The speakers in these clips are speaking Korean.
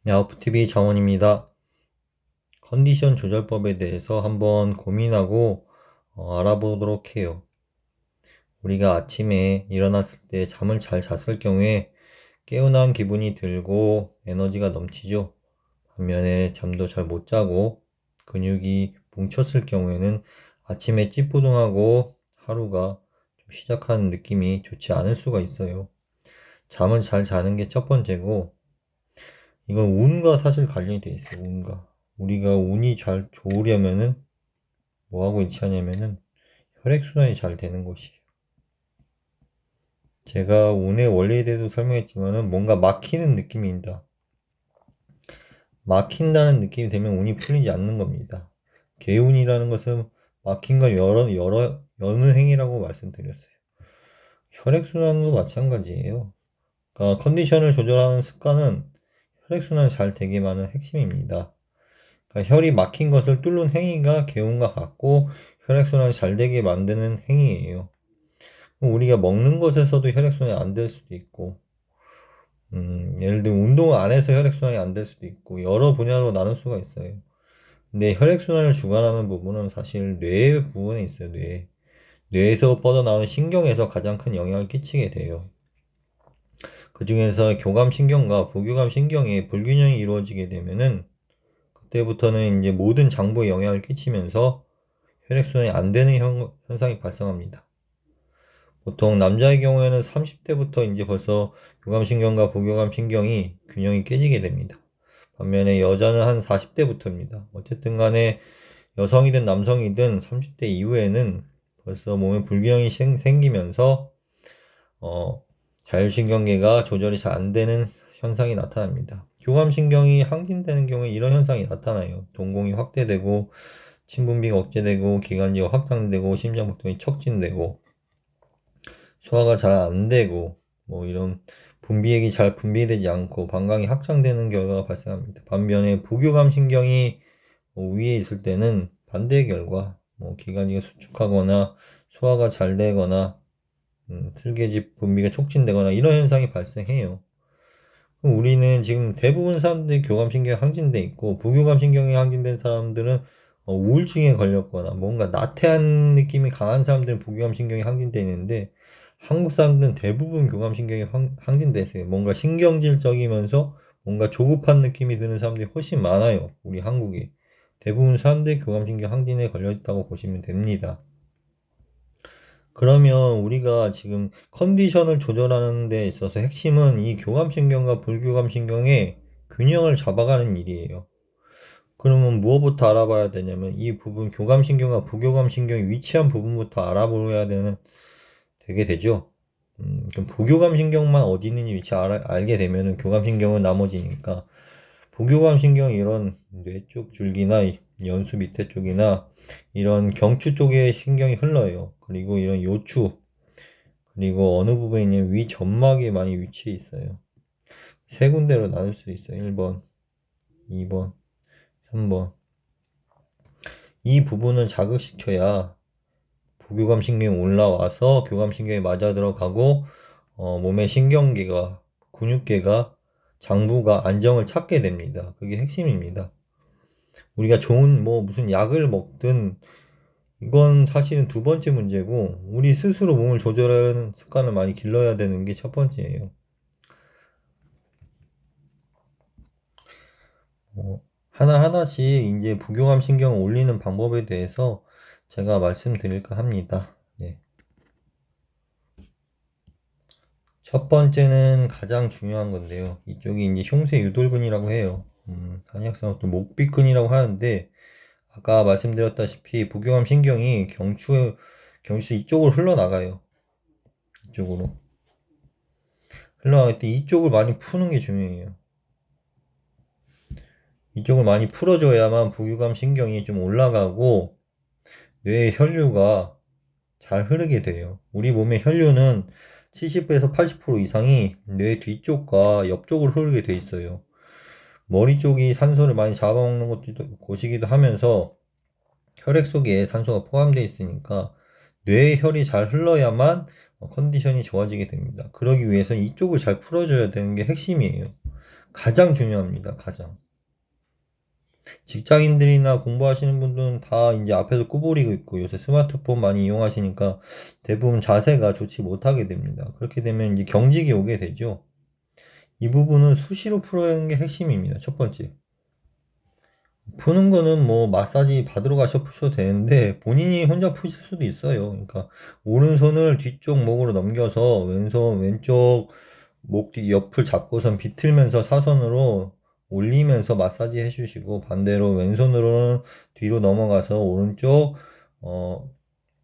네, 아웃풋TV 장원입니다. 컨디션 조절법에 대해서 한번 고민하고 알아보도록 해요. 우리가 아침에 일어났을 때 잠을 잘 잤을 경우에 개운한 기분이 들고 에너지가 넘치죠. 반면에 잠도 잘 못 자고 근육이 뭉쳤을 경우에는 아침에 찌뿌둥하고 하루가 좀 시작하는 느낌이 좋지 않을 수가 있어요. 잠을 잘 자는 게 첫 번째고, 이건 운과 사실 관련이 돼 있어요. 운과. 우리가 운이 잘 좋으려면은 뭐 하고 있지 하냐면은 혈액순환이 잘 되는 것이에요. 제가 운의 원리에 대해서 설명했지만은 뭔가 막히는 느낌입니다. 막힌다는 느낌이 되면 운이 풀리지 않는 겁니다. 개운이라는 것은 막힌 걸 여는 행위라고 말씀드렸어요. 혈액순환도 마찬가지예요. 그러니까 컨디션을 조절하는 습관은 혈액순환이 잘 되게 하는 핵심입니다. 그러니까 혈이 막힌 것을 뚫는 행위가 개운과 같고 혈액순환이 잘 되게 만드는 행위예요. 우리가 먹는 것에서도 혈액순환이 안 될 수도 있고, 예를 들면 운동을 안 해서 혈액순환이 안 될 수도 있고, 여러 분야로 나눌 수가 있어요. 근데 혈액순환을 주관하는 부분은 사실 뇌 부분에 있어요, 뇌. 뇌에서 뻗어나오는 신경에서 가장 큰 영향을 끼치게 돼요. 그 중에서 교감신경과 부교감신경의 불균형이 이루어지게 되면은, 그때부터는 이제 모든 장부에 영향을 끼치면서 혈액순환이 안 되는 현상이 발생합니다. 보통 남자의 경우에는 30대부터 이제 벌써 교감신경과 부교감신경이 균형이 깨지게 됩니다. 반면에 여자는 한 40대부터입니다. 어쨌든 간에 여성이든 남성이든 30대 이후에는 벌써 몸에 불균형이 생기면서 어, 자율신경계가 조절이 잘 안 되는 현상이 나타납니다. 교감신경이 항진되는 경우에 이런 현상이 나타나요. 동공이 확대되고 침분비가 억제되고 기관지가 확장되고 심장박동이 촉진되고 소화가 잘 안 되고 뭐 이런 분비액이 잘 분비되지 않고 방광이 확장되는 결과가 발생합니다. 반면에 부교감 신경이 위에 있을 때는 반대의 결과, 뭐 기관지가 수축하거나 소화가 잘 되거나 슬개집 분비가 촉진되거나 이런 현상이 발생해요. 그럼 우리는 지금 대부분 사람들이 교감신경이 항진돼 있고 부교감신경이 항진된 사람들은 우울증에 걸렸거나 뭔가 나태한 느낌이 강한 사람들은 부교감신경이 항진돼 있는데 한국 사람들은 대부분 교감신경이 항진돼 있어요. 뭔가 신경질적이면서 뭔가 조급한 느낌이 드는 사람들이 훨씬 많아요. 우리 한국에. 대부분 사람들이 교감신경 항진에 걸려있다고 보시면 됩니다. 그러면 우리가 지금 컨디션을 조절하는 데 있어서 핵심은 이 교감신경과 불교감신경의 균형을 잡아가는 일이에요. 그러면 무엇부터 알아봐야 되냐면 이 부분 교감신경과 부교감신경이 위치한 부분부터 알아보야 되게 되죠. 그럼 부교감신경만 어디 있는지 위치 알게 되면은 교감신경은 나머지니까 부교감신경이 이런 뇌 쪽 줄기나 연수 밑에 쪽이나 이런 경추 쪽에 신경이 흘러요. 그리고 이런 요추 그리고 어느 부분에 있냐면 위 점막에 많이 위치해 있어요. 세 군데로 나눌 수 있어요. 1번, 2번, 3번. 이 부분을 자극시켜야 부교감신경이 올라와서 교감신경에 맞아 들어가고 몸의 신경계가 근육계가 장부가 안정을 찾게 됩니다. 그게 핵심입니다. 우리가 좋은 뭐 무슨 약을 먹든 이건 사실은 두 번째 문제고 우리 스스로 몸을 조절하는 습관을 많이 길러야 되는 게 첫 번째예요. 하나하나씩 이제 부교감 신경을 올리는 방법에 대해서 제가 말씀드릴까 합니다. 네. 첫 번째는 가장 중요한 건데요. 이쪽이 이제 흉쇄 유돌근이라고 해요. 한의학상으로 또 목비근이라고 하는데 아까 말씀드렸다시피 부교감 신경이 경추 이쪽으로 흘러나가요. 이쪽으로 흘러나갈 때 이쪽을 많이 푸는 게 중요해요. 이쪽을 많이 풀어줘야만 부교감 신경이 좀 올라가고 뇌의 혈류가 잘 흐르게 돼요. 우리 몸의 혈류는 70에서 80% 이상이 뇌 뒤쪽과 옆쪽으로 흐르게 돼 있어요. 머리 쪽이 산소를 많이 잡아먹는 곳이기도 하면서 혈액 속에 산소가 포함되어 있으니까 뇌의 혈이 잘 흘러야만 컨디션이 좋아지게 됩니다. 그러기 위해서 이쪽을 잘 풀어줘야 되는 게 핵심이에요. 가장 중요합니다. 가장. 직장인들이나 공부하시는 분들은 다 이제 앞에서 구부리고 있고 요새 스마트폰 많이 이용하시니까 대부분 자세가 좋지 못하게 됩니다. 그렇게 되면 이제 경직이 오게 되죠. 이 부분은 수시로 풀어야 게 핵심입니다. 첫 번째. 푸는 거는 뭐 마사지 받으러 가셔 푸셔도 되는데 본인이 혼자 푸실 수도 있어요. 그러니까 오른손을 뒤쪽 목으로 넘겨서 왼쪽 목 뒤 옆을 잡고선 비틀면서 사선으로 올리면서 마사지 해주시고 반대로 왼손으로는 뒤로 넘어가서 어,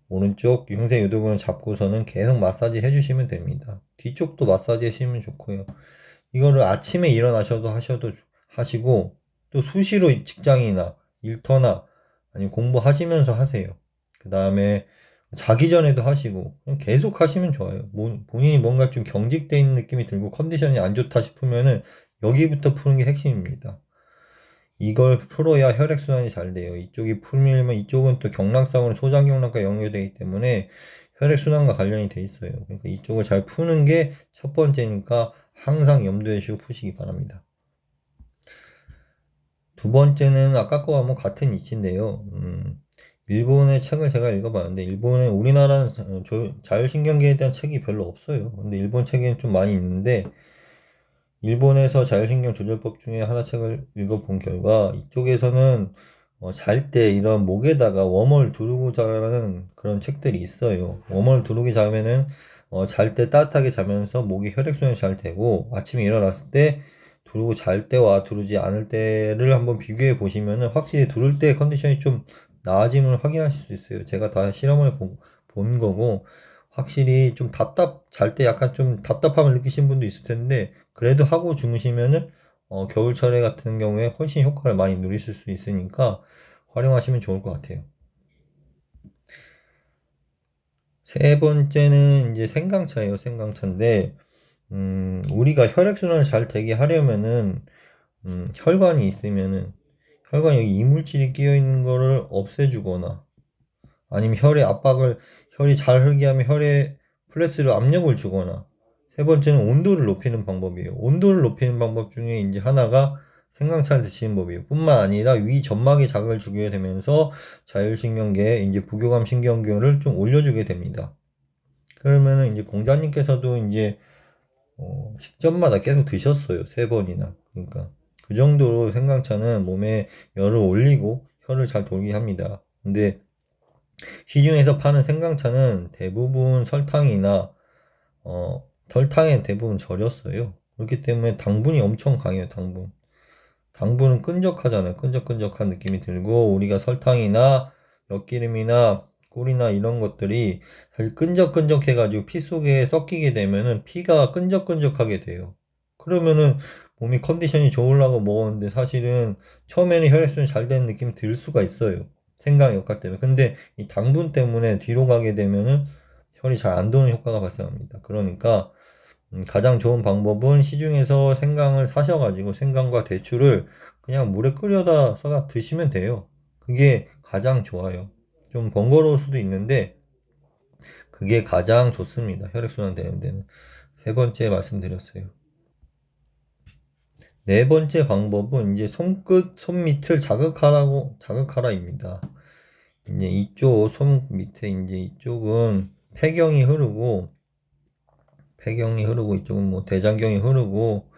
오른쪽 흉쇄 유두근을 잡고서는 계속 마사지 해주시면 됩니다. 뒤쪽도 마사지 해주시면 좋고요. 이거를 아침에 일어나셔도 하시고 또 수시로 직장이나 일터나 아니면 공부하시면서 하세요. 그 다음에 자기 전에도 하시고 그냥 계속 하시면 좋아요. 본인이 뭔가 좀 경직돼 있는 느낌이 들고 컨디션이 안 좋다 싶으면은 여기부터 푸는 게 핵심입니다. 이걸 풀어야 혈액순환이 잘 돼요. 이쪽이 풀리면 이쪽은 또 경락상으로 소장경락과 연결되기 때문에 혈액순환과 관련이 돼 있어요. 그러니까 이쪽을 잘 푸는 게 첫 번째니까 항상 염두에 두시고 푸시기 바랍니다. 두 번째는 아까 거와 뭐 같은 이치인데요. 일본의 책을 제가 읽어봤는데 일본의 우리나라 자율신경계에 대한 책이 별로 없어요. 근데 일본 책에는 좀 많이 있는데 일본에서 자율신경 조절법 중에 하나 책을 읽어본 결과 이쪽에서는 잘 때 이런 목에다가 웜을 두르고 자라는 그런 책들이 있어요. 웜을 두르기 자면은 잘 때 따뜻하게 자면서 목이 혈액순환이 잘 되고 아침에 일어났을 때 두르고 잘 때와 두르지 않을 때를 한번 비교해 보시면은 확실히 두를 때 컨디션이 좀 나아짐을 확인하실 수 있어요. 제가 다 실험을 본 거고 확실히 좀 잘 때 약간 좀 답답함을 느끼신 분도 있을 텐데 그래도 하고 주무시면은 겨울철에 같은 경우에 훨씬 효과를 많이 누리실 수 있으니까 활용하시면 좋을 것 같아요. 세 번째는 이제 생강차예요. 생강차인데 우리가 혈액순환을 잘 되게 하려면은 혈관이 있으면은 혈관 여기 이물질이 끼어 있는 거를 없애주거나 아니면 혈이 잘 흐르게 하면 혈에 플러스로 압력을 주거나 세 번째는 온도를 높이는 방법이에요. 온도를 높이는 방법 중에 이제 하나가 생강차를 드시는 법이에요. 뿐만 아니라 위 점막에 자극을 주게 되면서 자율신경계, 이제 부교감 신경계를 좀 올려주게 됩니다. 그러면은 이제 공자님께서도 이제 식전마다 계속 드셨어요. 세 번이나. 그러니까 그 정도로 생강차는 몸에 열을 올리고 혈을 잘 돌게 합니다. 근데 시중에서 파는 생강차는 대부분 설탕이나 설탕에 대부분 절였어요. 그렇기 때문에 당분이 엄청 강해요. 당분은 끈적하잖아요. 끈적끈적한 느낌이 들고 우리가 설탕이나 엿기름이나 꿀이나 이런 것들이 사실 끈적끈적해가지고 피 속에 섞이게 되면은 피가 끈적끈적하게 돼요. 그러면은 몸이 컨디션이 좋으려고 먹었는데 사실은 처음에는 혈액순환이 잘 되는 느낌이 들 수가 있어요. 생강 역할 때문에. 근데 이 당분 때문에 뒤로 가게 되면은 혈이 잘 안 도는 효과가 발생합니다. 그러니까 가장 좋은 방법은 시중에서 생강을 사셔가지고 생강과 대추를 그냥 물에 끓여다 서 드시면 돼요. 그게 가장 좋아요. 좀 번거로울 수도 있는데 그게 가장 좋습니다. 혈액순환 되는 데는. 세 번째 말씀드렸어요. 네 번째 방법은 이제 손밑을 자극하라입니다. 이제 이쪽 손 밑에 이제 이쪽은 폐경이 흐르고 이쪽은 뭐 대장경이 흐르고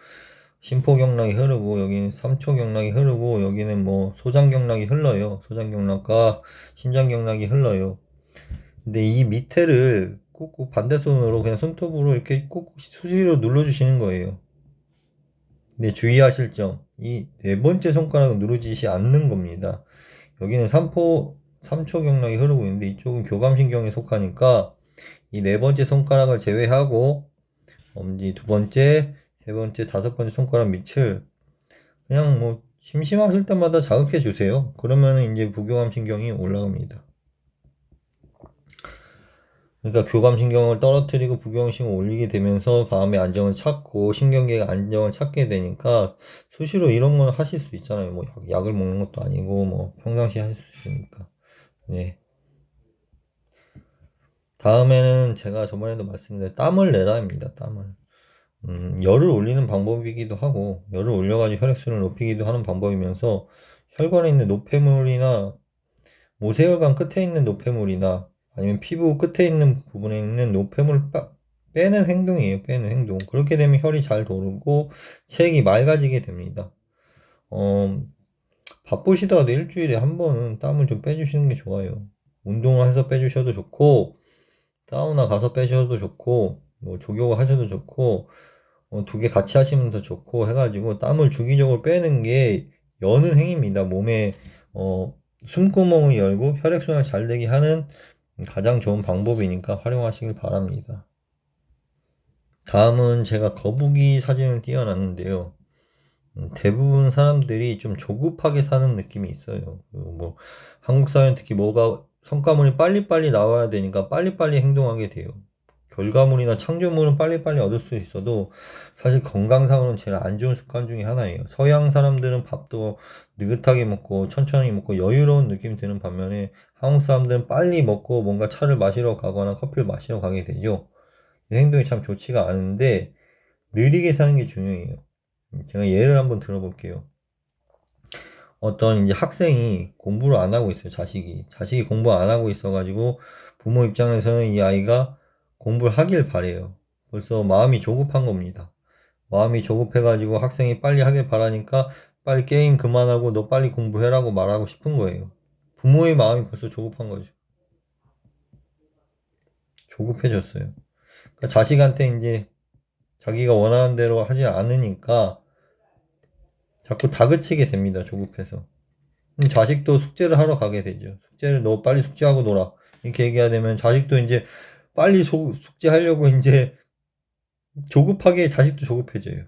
심포경락이 흐르고 여기는 삼초경락이 흐르고 여기는 뭐 소장경락이 흘러요. 소장경락과 심장경락이 흘러요. 근데 이 밑에를 꾹꾹 반대손으로 그냥 손톱으로 이렇게 꾹꾹 수시로 눌러주시는 거예요. 근데 주의하실 점, 이 네 번째 손가락은 누르지시 않는 겁니다. 여기는 삼초경락이 흐르고 있는데 이쪽은 교감신경에 속하니까 이 네 번째 손가락을 제외하고 엄지 두 번째, 세 번째, 다섯 번째 손가락 밑을 그냥 뭐 심심하실 때마다 자극해 주세요. 그러면 이제 부교감 신경이 올라갑니다. 그러니까 교감 신경을 떨어뜨리고 부교감 신경을 올리게 되면서 마음의 안정을 찾고 신경계가 안정을 찾게 되니까 수시로 이런 건 하실 수 있잖아요. 뭐 약을 먹는 것도 아니고 뭐 평상시에 하실 수 있으니까. 네. 다음에는 제가 저번에도 말씀드린 땀을 내라입니다. 땀을. 열을 올리는 방법이기도 하고, 열을 올려가지고 혈액순을 높이기도 하는 방법이면서, 혈관에 있는 노폐물이나 모세혈관 끝에 있는 노폐물이나 아니면 피부 끝에 있는 부분에 있는 노폐물을 빼는 행동이에요. 빼는 행동. 그렇게 되면 혈이 잘 도르고 체액이 맑아지게 됩니다. 바쁘시더라도 일주일에 한 번은 땀을 좀 빼주시는 게 좋아요. 운동을 해서 빼주셔도 좋고, 사우나 가서 빼셔도 좋고, 뭐 조교를 하셔도 좋고, 두 개 같이 하시면 더 좋고 해가지고 땀을 주기적으로 빼는 게 여는 행위입니다. 몸에 숨구멍을 열고 혈액순환 잘 되게 하는 가장 좋은 방법이니까 활용하시길 바랍니다. 다음은 제가 거북이 사진을 띄워놨는데요. 대부분 사람들이 좀 조급하게 사는 느낌이 있어요. 뭐 한국 사회는 특히 뭐가 성과물이 빨리빨리 나와야 되니까 빨리빨리 행동하게 돼요. 결과물이나 창조물은 빨리빨리 얻을 수 있어도 사실 건강상으로는 제일 안 좋은 습관 중에 하나예요. 서양 사람들은 밥도 느긋하게 먹고 천천히 먹고 여유로운 느낌이 드는 반면에 한국 사람들은 빨리 먹고 뭔가 차를 마시러 가거나 커피를 마시러 가게 되죠. 이 행동이 참 좋지가 않은데 느리게 사는 게 중요해요. 제가 예를 한번 들어볼게요. 어떤 이제 학생이 공부를 안 하고 있어요, 자식이 공부 안 하고 있어가지고 부모 입장에서는 이 아이가 공부를 하길 바래요. 벌써 마음이 조급한 겁니다. 마음이 조급해가지고 학생이 빨리 하길 바라니까 빨리 게임 그만하고 너 빨리 공부해라고 말하고 싶은 거예요. 부모의 마음이 벌써 조급한 거죠. 조급해졌어요. 그러니까 자식한테 이제 자기가 원하는 대로 하지 않으니까 자꾸 다그치게 됩니다, 조급해서. 자식도 숙제를 하러 가게 되죠. 숙제를 너 빨리 숙제하고 놀아. 이렇게 얘기해야 되면 자식도 이제 빨리 숙제하려고 이제 조급하게 자식도 조급해져요.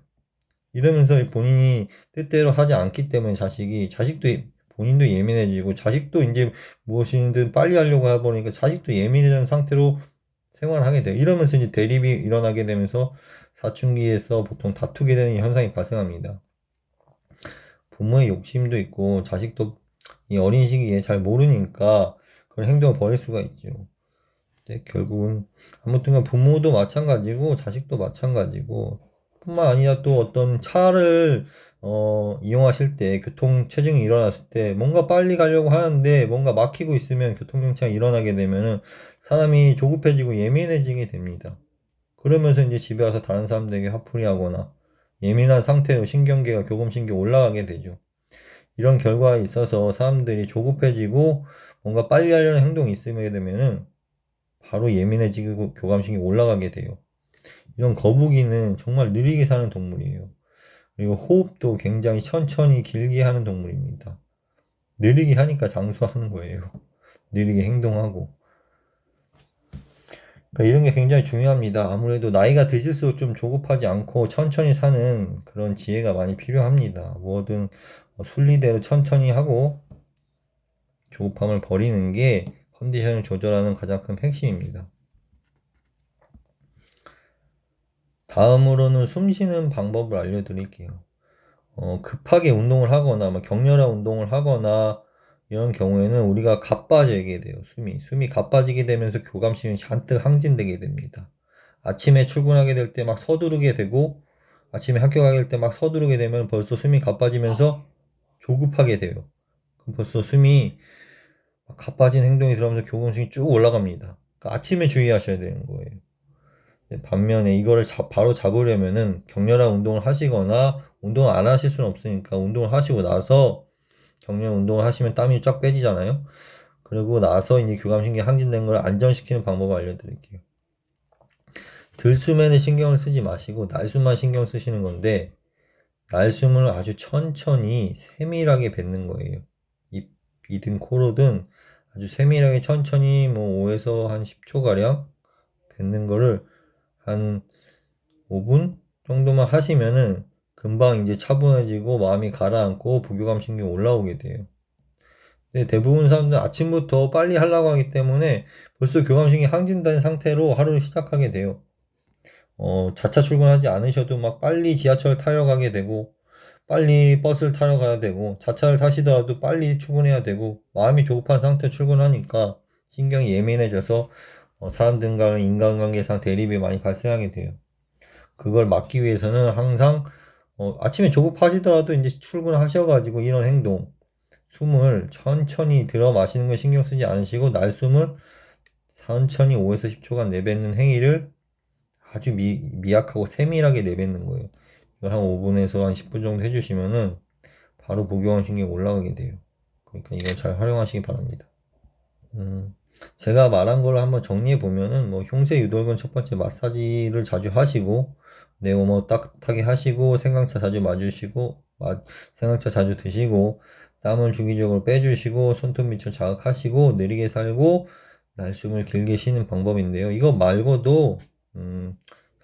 이러면서 본인이 뜻대로 하지 않기 때문에 자식도 본인도 예민해지고 자식도 이제 무엇이든 빨리 하려고 해버리니까 자식도 예민해진 상태로 생활을 하게 돼요. 이러면서 이제 대립이 일어나게 되면서 사춘기에서 보통 다투게 되는 현상이 발생합니다. 부모의 욕심도 있고 자식도 이 어린 시기에 잘 모르니까 그런 행동을 벌일 수가 있죠. 근데 결국은 아무튼 부모도 마찬가지고 자식도 마찬가지고 뿐만 아니라 또 어떤 차를 이용하실 때 교통 체증이 일어났을 때 뭔가 빨리 가려고 하는데 뭔가 막히고 있으면 교통정체가 일어나게 되면은 사람이 조급해지고 예민해지게 됩니다. 그러면서 이제 집에 와서 다른 사람들에게 화풀이 하거나 예민한 상태로 신경계가 교감신경 올라가게 되죠. 이런 결과에 있어서 사람들이 조급해지고 뭔가 빨리 하려는 행동이 있으게 되면은 바로 예민해지고 교감신경이 올라가게 돼요. 이런 거북이는 정말 느리게 사는 동물이에요. 그리고 호흡도 굉장히 천천히 길게 하는 동물입니다. 느리게 하니까 장수하는 거예요. 느리게 행동하고. 그러니까 이런 게 굉장히 중요합니다. 아무래도 나이가 드실수록 좀 조급하지 않고 천천히 사는 그런 지혜가 많이 필요합니다. 뭐든 순리대로 천천히 하고 조급함을 버리는 게 컨디션을 조절하는 가장 큰 핵심입니다. 다음으로는 숨 쉬는 방법을 알려드릴게요. 급하게 운동을 하거나 격렬한 운동을 하거나 이런 경우에는 우리가 가빠지게 돼요. 숨이 가빠지게 되면서 교감신경이 잔뜩 항진되게 됩니다. 아침에 출근하게 될 때 막 서두르게 되고 아침에 학교 가게 될 때 막 서두르게 되면 벌써 숨이 가빠지면서 조급하게 돼요. 그럼 벌써 숨이 가빠진 행동이 들어가면서 교감신경이 쭉 올라갑니다. 그러니까 아침에 주의하셔야 되는 거예요. 반면에 이거를 바로 잡으려면은 격렬한 운동을 하시거나 운동을 안 하실 수는 없으니까 운동을 하시고 나서 격렬한 운동을 하시면 땀이 쫙 빼지잖아요. 그리고 나서 이제 교감신경 항진된 걸 안정시키는 방법을 알려드릴게요. 들숨에는 신경을 쓰지 마시고 날숨만 신경 쓰시는 건데 날숨을 아주 천천히 세밀하게 뱉는 거예요. 입이든 코로든 아주 세밀하게 천천히 뭐 5에서 한 10초가량 뱉는 거를 한 5분 정도만 하시면은 금방 이제 차분해지고 마음이 가라앉고 부교감 신경이 올라오게 돼요. 근데 대부분 사람들은 아침부터 빨리 하려고 하기 때문에 벌써 교감신경이 항진된 상태로 하루를 시작하게 돼요. 자차 출근하지 않으셔도 막 빨리 지하철 타러 가게 되고 빨리 버스를 타러 가야 되고 자차를 타시더라도 빨리 출근해야 되고 마음이 조급한 상태로 출근하니까 신경이 예민해져서 사람들과의 인간관계상 대립이 많이 발생하게 돼요. 그걸 막기 위해서는 항상 아침에 조급하시더라도 이제 출근하셔가지고 이런 행동, 숨을 천천히 들어 마시는 걸 신경 쓰지 않으시고 날숨을 천천히 5에서 10초간 내뱉는 행위를 아주 미약하고 세밀하게 내뱉는 거예요. 이걸 한 5분에서 한 10분 정도 해주시면은 바로 부교감 신경 올라가게 돼요. 그러니까 이걸 잘 활용하시기 바랍니다. 제가 말한 걸 한번 정리해 보면은 뭐 흉쇄 유돌근 첫 번째 마사지를 자주 하시고 네모모 따뜻하게 하시고 생강차 자주 마주시고 생강차 자주 드시고 땀을 주기적으로 빼주시고 손톱 밑을 자극하시고 느리게 살고 날숨을 길게 쉬는 방법인데요. 이거 말고도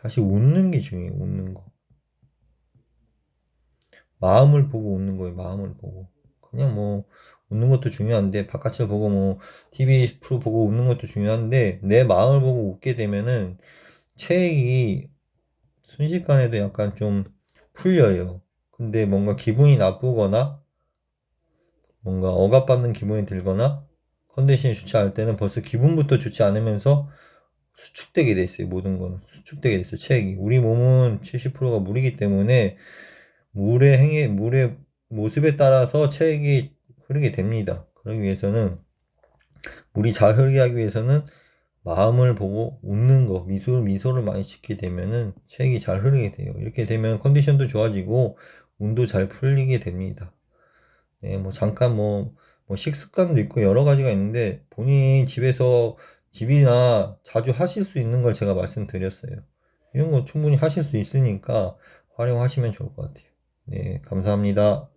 사실 웃는 게 중요해요. 웃는 거. 마음을 보고 웃는 거예요. 마음을 보고. 그냥 뭐 웃는 것도 중요한데 바깥을 보고 뭐 TV 프로 보고 웃는 것도 중요한데 내 마음을 보고 웃게 되면은 체액이 순식간에도 약간 좀 풀려요. 근데 뭔가 기분이 나쁘거나 뭔가 억압받는 기분이 들거나 컨디션이 좋지 않을 때는 벌써 기분부터 좋지 않으면서 수축되게 돼 있어요. 모든 거는 수축되게 돼 있어요. 체액이. 우리 몸은 70%가 물이기 때문에 물의 모습에 따라서 체액이 흐르게 됩니다. 그러기 위해서는 물이 잘 흐르게 하기 위해서는 마음을 보고 웃는 거, 미소를 많이 짓게 되면은 체액이 잘 흐르게 돼요. 이렇게 되면 컨디션도 좋아지고 운도 잘 풀리게 됩니다. 네, 뭐 잠깐 뭐 식습관도 있고 여러 가지가 있는데 본인이 집이나 자주 하실 수 있는 걸 제가 말씀드렸어요. 이런 거 충분히 하실 수 있으니까 활용하시면 좋을 것 같아요. 네, 감사합니다.